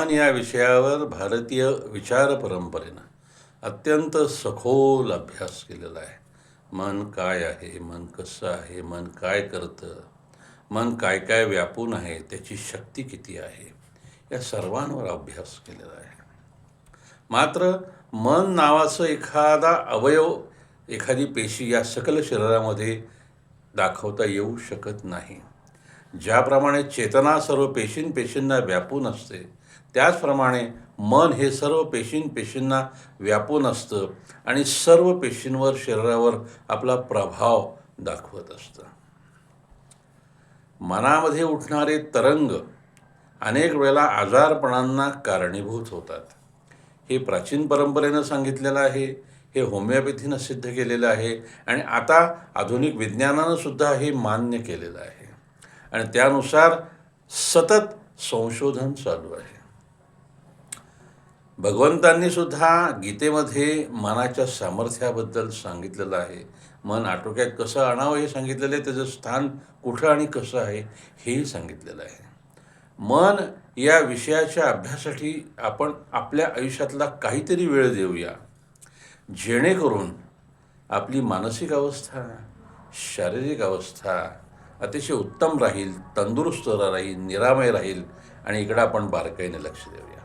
मन या विषयावर भारतीय विचार परंपरेनं अत्यंत सखोल अभ्यास केलेला आहे. मन काय आहे, मन कसं आहे, मन काय करतं, मन काय काय व्यापून आहे, त्याची शक्ती किती आहे, या सर्वांवर अभ्यास केलेला आहे. मात्र मन नावाचं एखादा अवयव, एखादी पेशी या सकल शरीरामध्ये दाखवता येऊ शकत नाही. ज्याप्रमाणे चेतना सर्व पेशींना व्यापून असते, त्याचप्रमाणे मन हे सर्व पेशींना व्यापून असतं आणि सर्व पेशींवर, शरीरावर आपला प्रभाव दाखवत असतं. मनामध्ये उठणारे तरंग अनेक वेळेला आजारपणांना कारणीभूत होतात. हे प्राचीन परंपरेनं सांगितलेलं आहे, हे होमिओपॅथीनं सिद्ध केलेलं आहे आणि आता आधुनिक विज्ञानानं सुद्धा हे मान्य केलेलं आहे आणि त्यानुसार सतत संशोधन चालू आहे. भगवंतांनी सुद्धा गीतेमध्ये मनाच्या सामर्थ्याबद्दल सांगितलेलं आहे. मन आटोक्यात कसं आणावं हे सांगितलेलं आहे, त्याचं स्थान कुठं आणि कसं आहे हेही सांगितलेलं आहे. मन या विषयाच्या अभ्यासासाठी आपण आपल्या आयुष्यातला काहीतरी वेळ देऊया, जेणेकरून आपली मानसिक अवस्था, शारीरिक अवस्था अतिशय उत्तम राहील, तंदुरुस्त राहील, निरामय राहील आणि इकडं आपण बारकाईने लक्ष देऊया.